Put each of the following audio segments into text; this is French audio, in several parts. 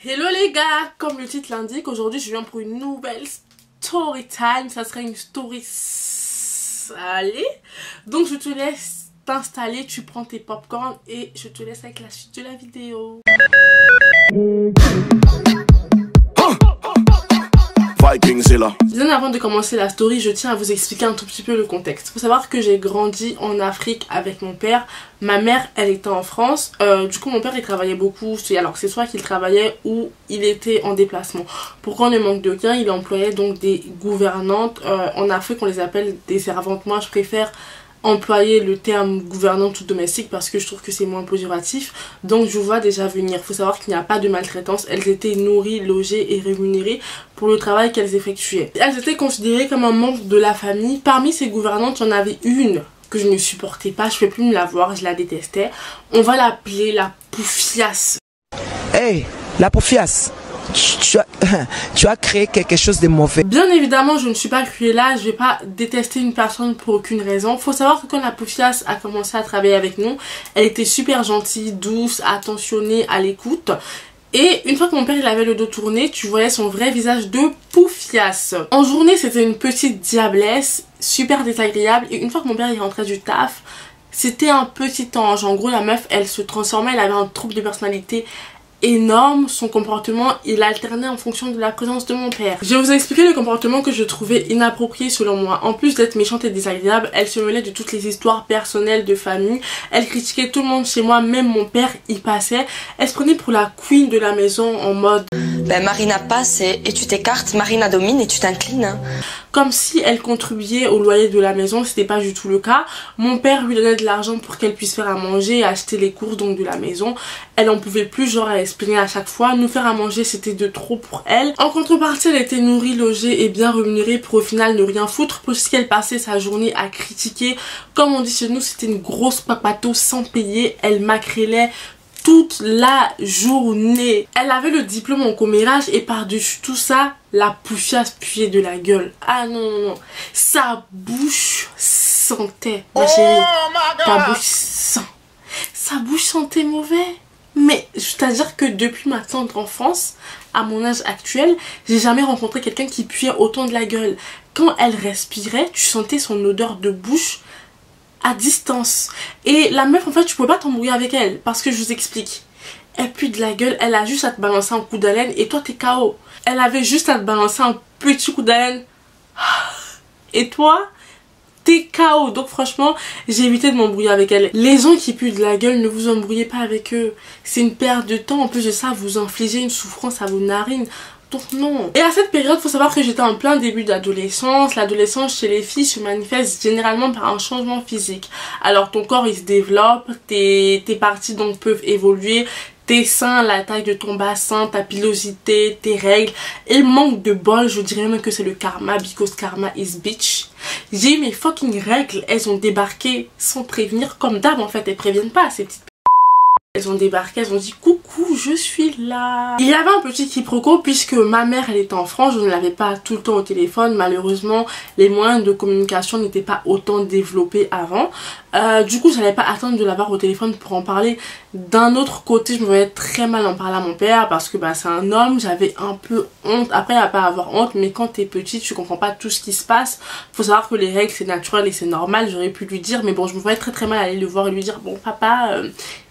Hello les gars, comme le titre l'indique, aujourd'hui je viens pour une nouvelle story time. Ça sera une story salée. Donc je te laisse t'installer, tu prends tes popcorn et je te laisse avec la suite de la vidéo. Bien avant de commencer la story, je tiens à vous expliquer un tout petit peu le contexte. Il faut savoir que j'ai grandi en Afrique avec mon père. Ma mère, elle était en France. Du coup, mon père, il travaillait beaucoup. Alors, c'est soit qu'il travaillait ou il était en déplacement. Pour qu'on ne manque de gain, il employait donc des gouvernantes. En Afrique, on les appelle des servantes. Moi, je préfère employer le terme gouvernante ou domestique parce que je trouve que c'est moins péjoratif. Donc je vois déjà venir. Il faut savoir qu'il n'y a pas de maltraitance. Elles étaient nourries, logées et rémunérées pour le travail qu'elles effectuaient. Elles étaient considérées comme un membre de la famille. Parmi ces gouvernantes, il y en avait une que je ne supportais pas. Je ne peux plus me la voir, je la détestais. On va l'appeler la Poufiasse. Hey, la Poufiasse, tu as créé quelque chose de mauvais. Bien évidemment, je ne suis pas Cruella, je vais pas détester une personne pour aucune raison. Faut savoir que quand la Poufiasse a commencé à travailler avec nous, elle était super gentille, douce, attentionnée, à l'écoute. Et une fois que mon père il avait le dos tourné, tu voyais son vrai visage de Poufiasse. En journée, c'était une petite diablesse, super désagréable. Et une fois que mon père il rentrait du taf, c'était un petit ange. En gros, la meuf, elle se transformait, elle avait un trouble de personnalité énorme. Son comportement il alternait en fonction de la présence de mon père. Je vais vous expliquer le comportement que je trouvais inapproprié selon moi. En plus d'être méchante et désagréable, elle se mêlait de toutes les histoires personnelles de famille. Elle critiquait tout le monde chez moi, même mon père y passait. Elle se prenait pour la queen de la maison en mode ben Marina passe et tu t'écartes, Marina domine et tu t'inclines. Comme si elle contribuait au loyer de la maison, c'était pas du tout le cas. Mon père lui donnait de l'argent pour qu'elle puisse faire à manger et acheter les courses donc de la maison. Elle en pouvait plus, genre elle expliquait à chaque fois. Nous faire à manger c'était de trop pour elle. En contrepartie, elle était nourrie, logée et bien rémunérée pour au final ne rien foutre puisqu'elle passait sa journée à critiquer. Comme on dit chez nous, c'était une grosse papato sans payer. Elle macrélait toute la journée. Elle avait le diplôme en commérage et par-dessus tout ça, la Poufiasse puait de la gueule. Ah non, non, non. Sa bouche sentait, ma chérie. Ta bouche sent. Sa bouche sentait mauvais. Mais c'est-à-dire que depuis ma tendre enfance, à mon âge actuel, j'ai jamais rencontré quelqu'un qui puait autant de la gueule. Quand elle respirait, tu sentais son odeur de bouche à distance. Et la meuf, en fait, tu pouvais pas t'embrouiller avec elle. Parce que je vous explique. Elle pue de la gueule, elle a juste à te balancer un coup d'haleine et toi t'es KO. Elle avait juste à te balancer un petit coup d'haleine. Et toi, t'es KO. Donc franchement, j'ai évité de m'embrouiller avec elle. Les gens qui puent de la gueule, ne vous embrouillez pas avec eux. C'est une perte de temps. En plus de ça, vous infligez une souffrance à vos narines. Donc non. Et à cette période, faut savoir que j'étais en plein début d'adolescence. L'adolescence chez les filles se manifeste généralement par un changement physique. Alors ton corps il se développe, tes parties donc peuvent évoluer, tes seins, la taille de ton bassin, ta pilosité, tes règles. Et manque de bol, je dirais même que c'est le karma, because karma is bitch. J'ai eu mes fucking règles, elles ont débarqué sans prévenir, comme d'hab en fait, elles préviennent pas ces petites. Elles ont débarqué, elles ont dit coucou, je suis là. Il y avait un petit quiproquo puisque ma mère elle était en France, je ne l'avais pas tout le temps au téléphone. Malheureusement, les moyens de communication n'étaient pas autant développés avant. Du coup, j'allais pas attendre de l'avoir au téléphone pour en parler. D'un autre côté, je me voyais très mal en parler à mon père parce que bah, c'est un homme, j'avais un peu honte. Après, il n'y a pas à avoir honte, mais quand t'es petite, tu comprends pas tout ce qui se passe. Faut savoir que les règles c'est naturel et c'est normal, j'aurais pu lui dire, mais bon, je me voyais très mal aller le voir et lui dire bon papa,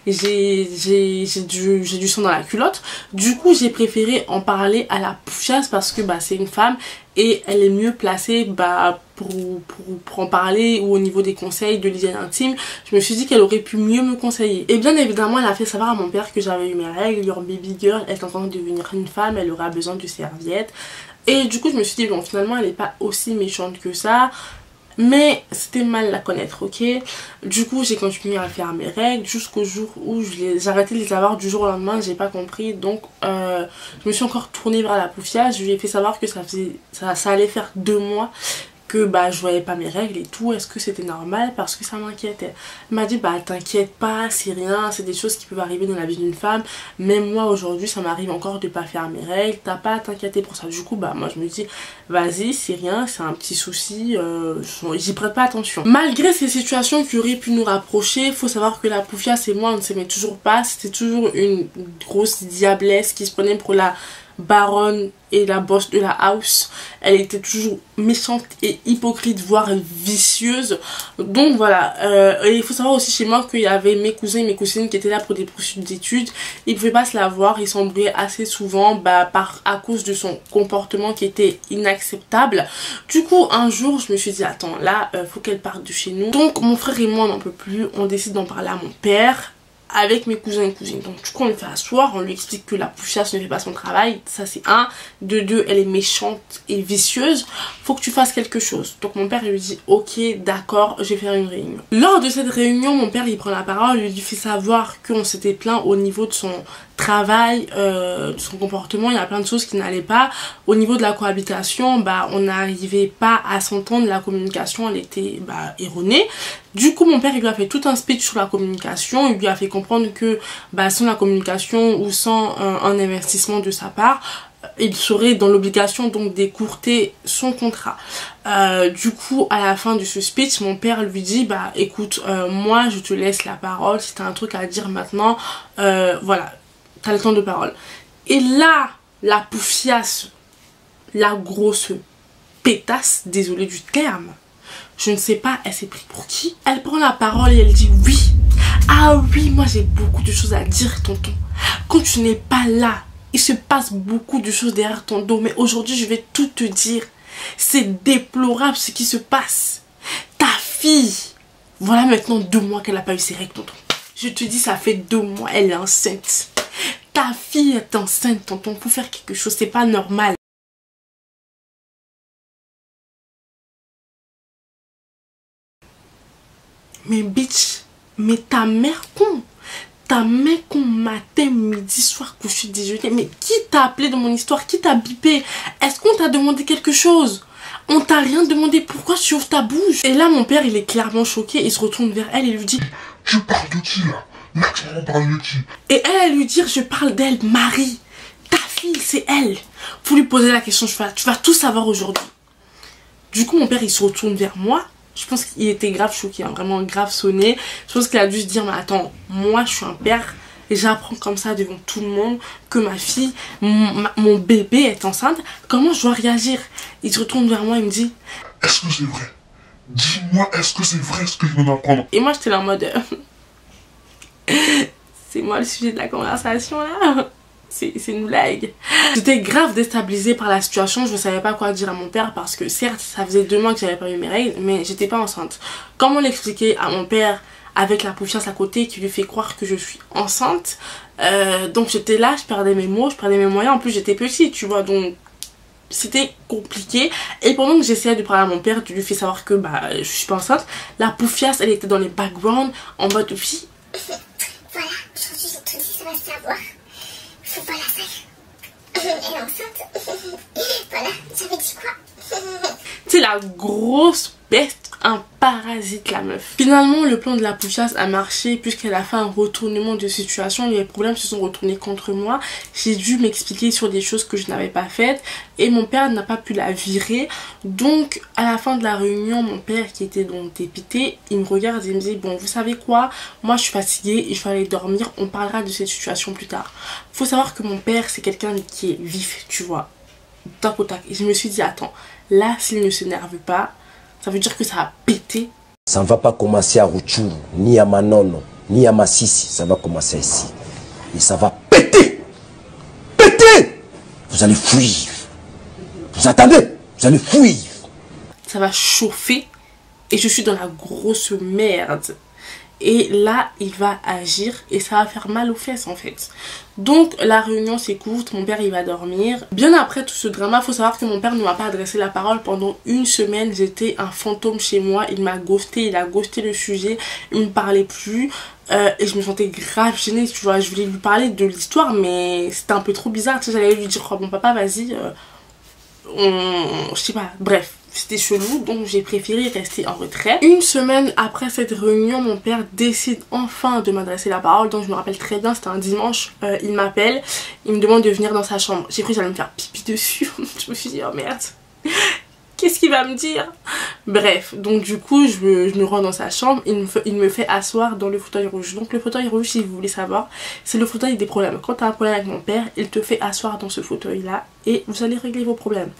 j'ai du sang dans la culotte. Du coup j'ai préféré en parler à la Poufiasse parce que bah c'est une femme et elle est mieux placée bah pour en parler, ou au niveau des conseils de l'hygiène intime. Je me suis dit qu'elle aurait pu mieux me conseiller. Et bien évidemment elle a fait savoir à mon père que j'avais eu mes règles, your baby girl est en train de devenir une femme, elle aura besoin de serviettes. Et du coup je me suis dit bon finalement elle n'est pas aussi méchante que ça. Mais c'était mal la connaître, ok. Du coup j'ai continué à faire mes règles jusqu'au jour où j'ai arrêté de les avoir du jour au lendemain. J'ai pas compris, donc je me suis encore tournée vers la Poufiasse. Je lui ai fait savoir que ça allait faire 2 mois que bah je voyais pas mes règles et tout, est-ce que c'était normal, parce que ça m'inquiétait. Elle m'a dit bah t'inquiète pas, c'est rien, c'est des choses qui peuvent arriver dans la vie d'une femme, même moi aujourd'hui ça m'arrive encore de pas faire mes règles, t'as pas à t'inquiéter pour ça. Du coup bah moi je me dis vas-y, c'est rien, c'est un petit souci, j'y prête pas attention. Malgré ces situations qui auraient pu nous rapprocher, faut savoir que la Poufias et moi on ne s'aimait toujours pas, c'était toujours une grosse diablesse qui se prenait pour la baronne et la boss de la house. Elle était toujours méchante et hypocrite, voire vicieuse. Donc voilà, et il faut savoir aussi chez moi qu'il y avait mes cousins et mes cousines qui étaient là pour des poursuites d'études. Ils pouvaient pas se la voir, ils s'embrouillaient assez souvent à cause de son comportement qui était inacceptable. Du coup un jour je me suis dit attends là faut qu'elle parte de chez nous. Donc mon frère et moi on n'en peut plus, on décide d'en parler à mon père avec mes cousins et cousines. Donc du coup on le fait asseoir, on lui explique que la Poufias ne fait pas son travail, ça c'est un. De deux, elle est méchante et vicieuse, faut que tu fasses quelque chose. Donc mon père lui dit ok d'accord, je vais faire une réunion. Lors de cette réunion mon père il prend la parole, il lui fait savoir qu'on s'était plaint au niveau de son travail, de son comportement, il y a plein de choses qui n'allaient pas. Au niveau de la cohabitation, bah on n'arrivait pas à s'entendre, la communication elle était erronée. Du coup mon père il lui a fait tout un speech sur la communication, il lui a fait comprendre que sans la communication ou sans un investissement de sa part, il serait dans l'obligation donc d'écourter son contrat. Du coup à la fin de ce speech mon père lui dit écoute moi je te laisse la parole, si t'as un truc à dire maintenant voilà, t'as le temps de parole. Et là la Poufias, la grosse pétasse, désolée du terme, je ne sais pas elle s'est pris pour qui, elle prend la parole et elle dit oui, ah oui moi j'ai beaucoup de choses à dire tonton, quand tu n'es pas là il se passe beaucoup de choses derrière ton dos, mais aujourd'hui je vais tout te dire. C'est déplorable ce qui se passe. Ta fille, voilà maintenant 2 mois qu'elle n'a pas eu ses règles, tonton. Je te dis, ça fait 2 mois, elle est enceinte. Ta fille est enceinte, tonton, faut faire quelque chose, c'est pas normal. Mais bitch, mais ta mère con. Ta mère qu'on matin, midi, soir, couché, déjeuner. Mais qui t'a appelé dans mon histoire? Qui t'a bipé? Est-ce qu'on t'a demandé quelque chose? On t'a rien demandé, pourquoi tu ouvres ta bouche? Et là mon père il est clairement choqué, il se retourne vers elle et lui dit tu parles de qui là? Maintenant on parle de qui? Et elle lui dit je parle d'elle, Marie. Ta fille c'est elle. Faut lui poser la question, tu vas tout savoir aujourd'hui. Du coup mon père il se retourne vers moi. Je pense qu'il était grave choqué, vraiment grave sonné. Je pense qu'il a dû se dire mais attends, moi je suis un père et j'apprends comme ça devant tout le monde que ma fille, mon bébé est enceinte. Comment je dois réagir? Il se retourne vers moi et me dit est-ce que c'est vrai? Dis-moi, est-ce que c'est vrai ce que je viens d'apprendre? Et moi j'étais là en mode c'est moi le sujet de la conversation là. C'est une blague. J'étais grave déstabilisée par la situation, je ne savais pas quoi dire à mon père parce que certes ça faisait 2 mois que j'avais pas eu mes règles mais j'étais pas enceinte. Comment l'expliquer à mon père avec la Poufias à côté qui lui fait croire que je suis enceinte? Donc j'étais là, je perdais mes mots, je perdais mes moyens, en plus j'étais petite tu vois, donc c'était compliqué. Et pendant que j'essayais de parler à mon père, je lui fais savoir que je suis pas enceinte, la Poufias elle était dans les backgrounds en mode oui. Voilà, aujourd'hui j'ai tout dit, ça va se savoir. C'est pas la salle. Elle est enceinte. Voilà, j'avais dit quoi? C'est la grosse peste, un parasite la meuf. Finalement le plan de la Poufias a marché puisqu'elle a fait un retournement de situation. Les problèmes se sont retournés contre moi. J'ai dû m'expliquer sur des choses que je n'avais pas faites et mon père n'a pas pu la virer. Donc à la fin de la réunion mon père qui était donc dépité, il me regarde et il me dit bon vous savez quoi, moi je suis fatiguée et je vais aller dormir, on parlera de cette situation plus tard. Faut savoir que mon père c'est quelqu'un qui est vif tu vois, tac au tac. Et je me suis dit attends, là s'il ne s'énerve pas ça veut dire que ça a pété. Ça ne va pas commencer à Rutshuru, ni à Manono, ni à Massissi. Ça va commencer ici. Et ça va péter. Péter. Vous allez fuir. Vous attendez? Vous allez fuir. Ça va chauffer. Et je suis dans la grosse merde. Et là, il va agir et ça va faire mal aux fesses en fait. Donc la réunion s'écourte, mon père il va dormir. Bien après tout ce drama, faut savoir que mon père ne m'a pas adressé la parole pendant 1 semaine. J'étais un fantôme chez moi, il m'a ghosté, il a ghosté le sujet, il me parlait plus. Et je me sentais grave gênée, tu vois. Je voulais lui parler de l'histoire mais c'était un peu trop bizarre. Tu sais, j'allais lui dire oh, bon papa vas-y, je sais pas, bref. C'était chelou, donc j'ai préféré rester en retrait. Une semaine après cette réunion, mon père décide enfin de m'adresser la parole. Donc je me rappelle très bien, c'était un dimanche. Il m'appelle, il me demande de venir dans sa chambre. J'ai cru que j'allais me faire pipi dessus. Je me suis dit, oh merde, qu'est-ce qu'il va me dire? Bref, donc du coup je me rends dans sa chambre. Il me fait asseoir dans le fauteuil rouge. Donc le fauteuil rouge, si vous voulez savoir, c'est le fauteuil des problèmes. Quand tu as un problème avec mon père, il te fait asseoir dans ce fauteuil là et vous allez régler vos problèmes.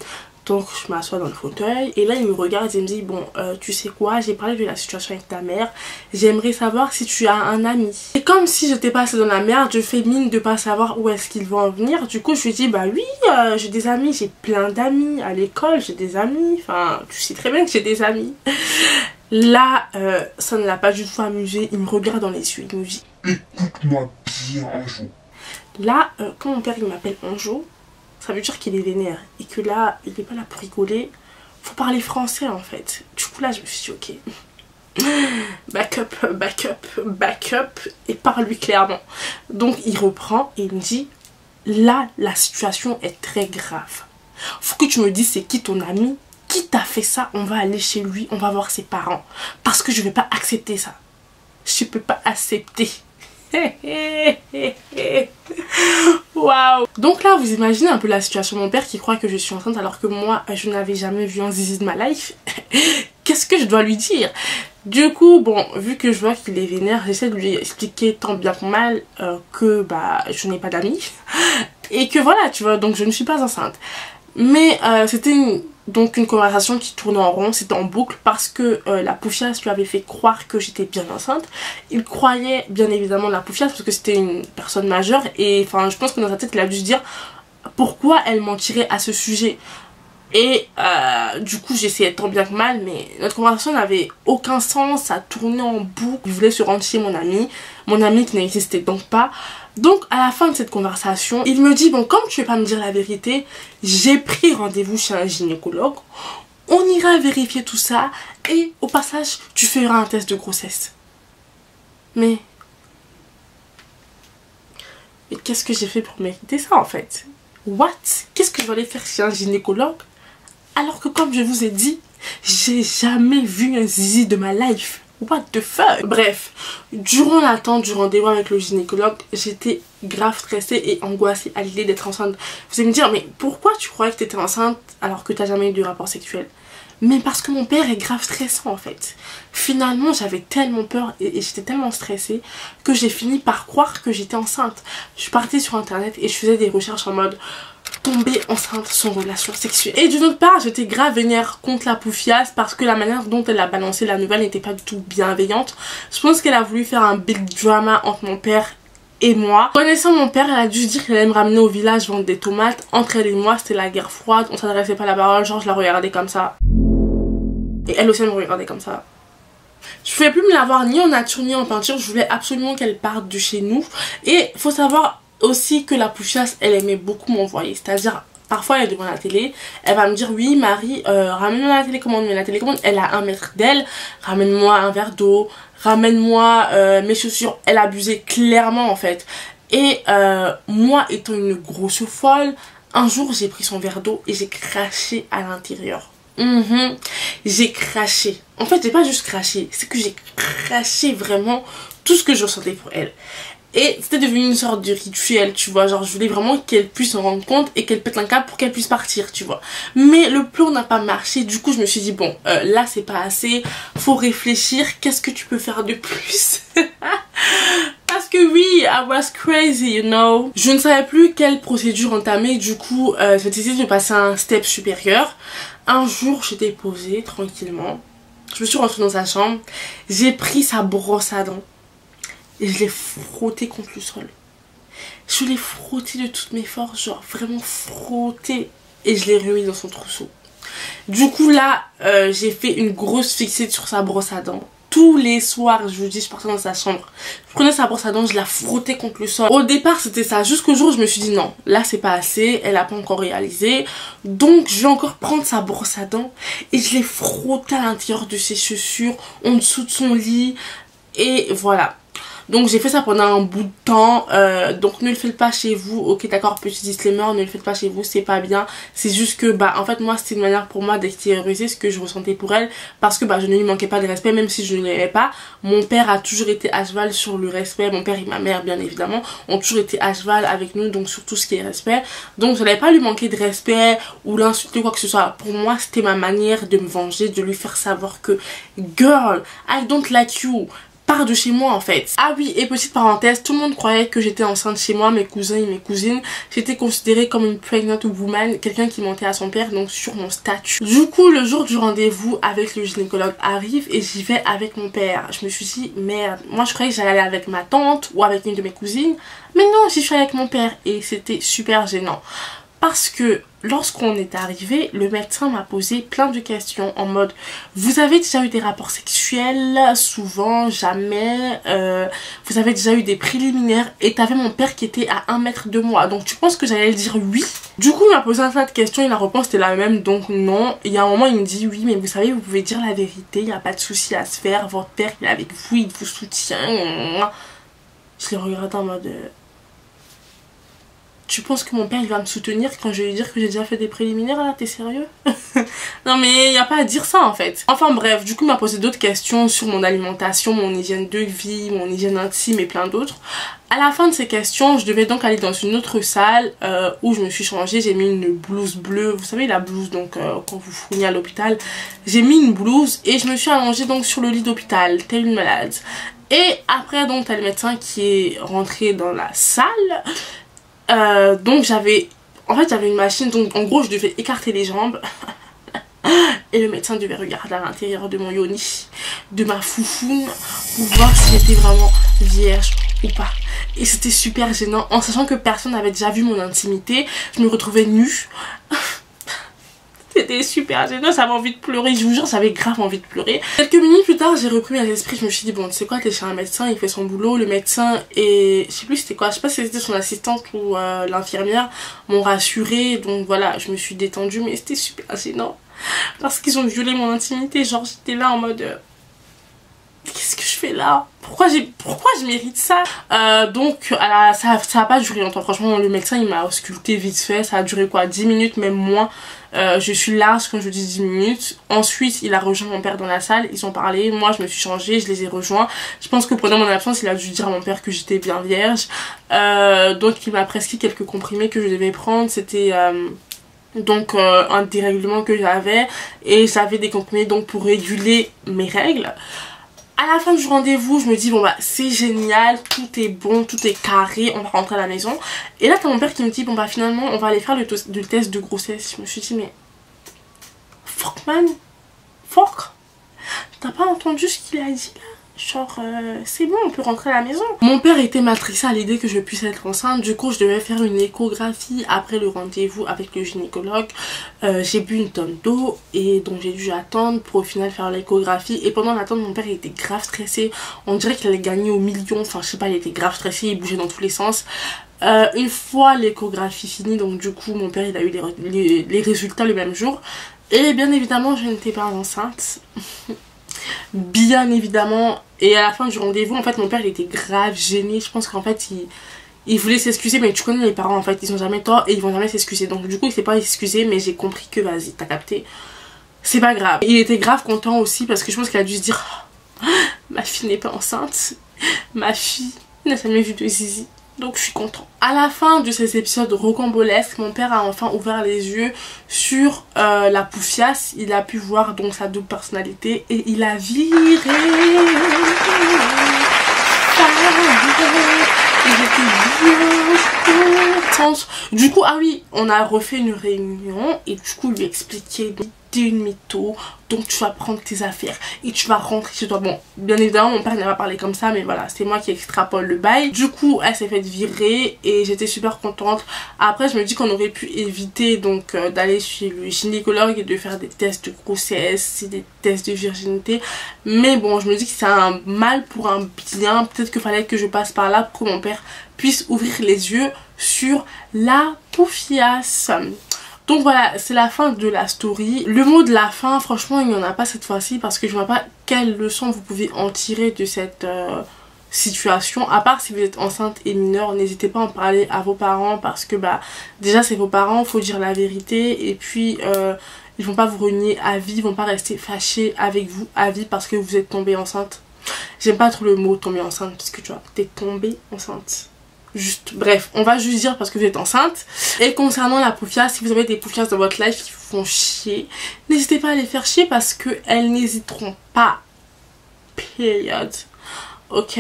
Donc je m'assois dans le fauteuil et là il me regarde et il me dit, bon tu sais quoi, j'ai parlé de la situation avec ta mère, j'aimerais savoir si tu as un ami. Et comme si j'étais passée dans la merde, je fais mine de pas savoir où est-ce qu'ils vont en venir. Du coup je lui dis, bah oui, j'ai des amis, j'ai plein d'amis à l'école, j'ai des amis, enfin tu sais très bien que j'ai des amis. Là ça ne l'a pas du tout amusé, il me regarde dans les yeux, il me dit, écoute-moi bien Anjo. Là quand mon père il m'appelle Anjo, ça veut dire qu'il est vénère et que là, il n'est pas là pour rigoler. Faut parler français en fait. Du coup là, je me suis dit ok. Back up et parle-lui clairement. Donc il reprend et il me dit, là, la situation est très grave. Faut que tu me dises c'est qui ton ami, qui t'a fait ça, on va aller chez lui, on va voir ses parents. Parce que je vais pas accepter ça. Je peux pas accepter. Waouh. Donc là vous imaginez un peu la situation de mon père qui croit que je suis enceinte alors que moi je n'avais jamais vu un zizi de ma life. Qu'est-ce que je dois lui dire? Du coup bon, vu que je vois qu'il est vénère, j'essaie de lui expliquer tant bien que mal que bah je n'ai pas d'amis et que voilà tu vois, donc je ne suis pas enceinte. Mais c'était donc une conversation qui tournait en rond, c'était en boucle parce que la poufiasse lui avait fait croire que j'étais bien enceinte. Il croyait bien évidemment la poufiasse parce que c'était une personne majeure et enfin je pense que dans sa tête il a dû se dire pourquoi elle mentirait à ce sujet. Et du coup j'essayais tant bien que mal, mais notre conversation n'avait aucun sens, ça tournait en boucle. Je voulais se rendre chez mon ami qui n'existait donc pas. Donc à la fin de cette conversation, il me dit, bon comme tu veux pas me dire la vérité, j'ai pris rendez-vous chez un gynécologue, on ira vérifier tout ça et au passage tu feras un test de grossesse. Mais qu'est-ce que j'ai fait pour mériter ça en fait? What? Qu'est-ce que je vais aller faire chez un gynécologue alors que comme je vous ai dit, j'ai jamais vu un zizi de ma life? What the fuck? Bref, durant l'attente du rendez-vous avec le gynécologue, j'étais grave stressée et angoissée à l'idée d'être enceinte. Vous allez me dire, mais pourquoi tu croyais que tu étais enceinte alors que tu n'as jamais eu de rapport sexuel? Mais parce que mon père est grave stressant en fait. Finalement j'avais tellement peur et j'étais tellement stressée que j'ai fini par croire que j'étais enceinte. Je partais sur internet et je faisais des recherches en mode tomber enceinte sans relation sexuelle. Et d'une autre part j'étais grave vénère contre la poufiasse parce que la manière dont elle a balancé la nouvelle n'était pas du tout bienveillante. Je pense qu'elle a voulu faire un big drama entre mon père et moi. Connaissant mon père, elle a dû se dire qu'elle allait me ramener au village vendre des tomates. Entre elle et moi c'était la guerre froide, on s'adressait pas la parole, genre je la regardais comme ça et elle aussi elle me regardait comme ça. Je pouvais plus me la voir ni en nature ni en peinture, je voulais absolument qu'elle parte de chez nous. Et faut savoir aussi que la poufiasse elle aimait beaucoup m'envoyer, c'est à dire parfois elle est devant la télé, elle va me dire oui Marie ramène-moi la télécommande, mais la télécommande elle a 1 mètre d'elle, ramène-moi un verre d'eau, ramène-moi mes chaussures. Elle abusait clairement en fait. Et moi étant une grosse folle, un jour j'ai pris son verre d'eau et j'ai craché à l'intérieur. J'ai craché. En fait j'ai pas juste craché, c'est que j'ai craché vraiment tout ce que je ressentais pour elle. Et c'était devenu une sorte de rituel, tu vois, genre je voulais vraiment qu'elle puisse s'en rendre compte et qu'elle pète un câble pour qu'elle puisse partir, tu vois. Mais le plan n'a pas marché, du coup je me suis dit bon, là c'est pas assez, faut réfléchir, qu'est-ce que tu peux faire de plus? Parce que oui, I was crazy, you know. Je ne savais plus quelle procédure entamer, du coup j'ai décidé de passer à un step supérieur. Un jour j'étais posée tranquillement, je me suis rentrée dans sa chambre, j'ai pris sa brosse à dents et je l'ai frotté contre le sol. Je l'ai frotté de toutes mes forces, genre vraiment frotté, et je l'ai remis dans son trousseau. Du coup là, j'ai fait une grosse fixette sur sa brosse à dents. Tous les soirs, je vous dis, je partais dans sa chambre, je prenais sa brosse à dents, je la frottais contre le sol. Au départ c'était ça, jusqu'au jour où je me suis dit non, là c'est pas assez, elle a pas encore réalisé. Donc je vais encore prendre sa brosse à dents et je l'ai frottée à l'intérieur de ses chaussures, en dessous de son lit, et voilà. Donc j'ai fait ça pendant un bout de temps, donc ne le faites pas chez vous. Ok d'accord, petit disclaimer, ne le faites pas chez vous, c'est pas bien. C'est juste que bah en fait moi c'était une manière pour moi d'extérioriser ce que je ressentais pour elle, parce que bah je ne lui manquais pas de respect, même si je ne l'aimais pas. Mon père a toujours été à cheval sur le respect, mon père et ma mère bien évidemment ont toujours été à cheval avec nous, donc sur tout ce qui est respect. Donc je n'allais pas lui manquer de respect ou l'insulter ou quoi que ce soit. Pour moi c'était ma manière de me venger, de lui faire savoir que girl, I don't like you, pars de chez moi en fait. Ah oui, et petite parenthèse, tout le monde croyait que j'étais enceinte chez moi, mes cousins et mes cousines. J'étais considérée comme une pregnant woman, quelqu'un qui mentait à son père, donc sur mon statut. Du coup, le jour du rendez-vous avec le gynécologue arrive et j'y vais avec mon père. Je me suis dit merde, moi je croyais que j'allais aller avec ma tante ou avec une de mes cousines, mais non, j'y suis avec mon père et c'était super gênant. Parce que lorsqu'on est arrivé, le médecin m'a posé plein de questions en mode vous avez déjà eu des rapports sexuels? Souvent, jamais. Vous avez déjà eu des préliminaires? Et t'avais mon père qui était à 1 mètre de moi. Donc tu penses que j'allais le dire oui? Du coup il m'a posé un tas de questions et la réponse était la même, donc non. Il y a un moment il me dit oui mais vous savez vous pouvez dire la vérité, il n'y a pas de souci à se faire, votre père il est avec vous, il vous soutient. Je l'ai regardé en mode... Tu penses que mon père il va me soutenir quand je vais lui dire que j'ai déjà fait des préliminaires là? T'es sérieux? Non mais il n'y a pas à dire ça en fait. Enfin bref, du coup il m'a posé d'autres questions sur mon alimentation, mon hygiène de vie, mon hygiène intime et plein d'autres. À la fin de ces questions, je devais donc aller dans une autre salle où je me suis changée. J'ai mis une blouse bleue, vous savez la blouse donc quand vous fournissez à l'hôpital. J'ai mis une blouse et je me suis allongée donc sur le lit d'hôpital, telle une malade. Et après donc t'as le médecin qui est rentré dans la salle. Donc j'avais une machine, donc en gros je devais écarter les jambes et le médecin devait regarder à l'intérieur de mon yoni, de ma foufoune, pour voir si j'étais vraiment vierge ou pas. Et c'était super gênant en sachant que personne n'avait déjà vu mon intimité. Je me retrouvais nue. C'était super gênant, j'avais envie de pleurer, je vous jure j'avais grave envie de pleurer. Quelques minutes plus tard j'ai repris mes esprits, je me suis dit bon tu sais quoi, t'es chez un médecin, il fait son boulot, le médecin et je sais plus c'était quoi, je sais pas si c'était son assistante ou l'infirmière m'ont rassurée, donc voilà je me suis détendue mais c'était super gênant parce qu'ils ont violé mon intimité, genre j'étais là en mode qu'est-ce que je fais là? Pourquoi je mérite ça? Donc ça a pas duré longtemps, franchement le médecin il m'a ausculté vite fait, ça a duré quoi 10 minutes même moins. Je suis large quand je dis 10 minutes. Ensuite il a rejoint mon père dans la salle, ils ont parlé, moi je me suis changée, je les ai rejoints. Je pense que pendant mon absence il a dû dire à mon père que j'étais bien vierge. Donc il m'a prescrit quelques comprimés que je devais prendre, c'était... donc un dérèglement que j'avais et j'avais des comprimés donc pour réguler mes règles. À la fin du rendez-vous je me dis bon bah c'est génial, tout est bon, tout est carré, on va rentrer à la maison. Et là t'as mon père qui me dit bon bah finalement on va aller faire le test de grossesse. Je me suis dit mais fuck man, fuck, t'as pas entendu ce qu'il a dit là? Genre c'est bon on peut rentrer à la maison. Mon père était matrixé à l'idée que je puisse être enceinte, du coup je devais faire une échographie après le rendez-vous avec le gynécologue. J'ai bu une tonne d'eau et donc j'ai dû attendre pour au final faire l'échographie. Et pendant l'attente mon père il était grave stressé, on dirait qu'il allait gagner au million, enfin je sais pas, il était grave stressé, il bougeait dans tous les sens. Une fois l'échographie finie, donc du coup mon père il a eu les résultats le même jour et bien évidemment je n'étais pas enceinte. Bien évidemment. Et à la fin du rendez-vous en fait mon père il était grave gêné, je pense qu'en fait il voulait s'excuser, mais tu connais les parents en fait, ils ont jamais tort et ils vont jamais s'excuser, donc du coup il s'est pas excusé, mais j'ai compris que vas-y t'as capté, c'est pas grave. Il était grave content aussi parce que je pense qu'il a dû se dire oh, ma fille n'est pas enceinte, ma fille n'a jamais vu de zizi. Donc je suis contente. À la fin de ces épisodes rocambolesques, mon père a enfin ouvert les yeux sur la poufiasse. Il a pu voir donc sa double personnalité et il a viré. Et j'étais bien contente. Du coup, ah oui, on a refait une réunion et du coup, lui expliquer t'es une mytho, donc tu vas prendre tes affaires et tu vas rentrer chez toi. Bon, bien évidemment, mon père n'a pas parlé comme ça, mais voilà, c'est moi qui extrapole le bail. Du coup, elle s'est fait virer et j'étais super contente. Après, je me dis qu'on aurait pu éviter donc d'aller chez le gynécologue et de faire des tests de grossesse, des tests de virginité. Mais bon, je me dis que c'est un mal pour un bien. Peut-être qu'il fallait que je passe par là pour que mon père puisse ouvrir les yeux sur la poufiasse. Donc voilà, c'est la fin de la story. Le mot de la fin, franchement, il n'y en a pas cette fois-ci parce que je ne vois pas quelle leçon vous pouvez en tirer de cette situation. À part si vous êtes enceinte et mineure, n'hésitez pas à en parler à vos parents parce que bah déjà c'est vos parents, faut dire la vérité et puis ils vont pas vous renier à vie, ils vont pas rester fâchés avec vous à vie parce que vous êtes tombée enceinte. J'aime pas trop le mot tomber enceinte parce que tu vois, t'es tombée enceinte. Juste, bref, on va juste dire parce que vous êtes enceinte. Et concernant la poufias, si vous avez des poufias dans votre life qui vous font chier, n'hésitez pas à les faire chier parce qu'elles n'hésiteront pas. Période. Ok,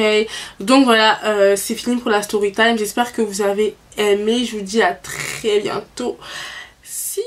donc voilà, c'est fini pour la story time. J'espère que vous avez aimé. Je vous dis à très bientôt. Si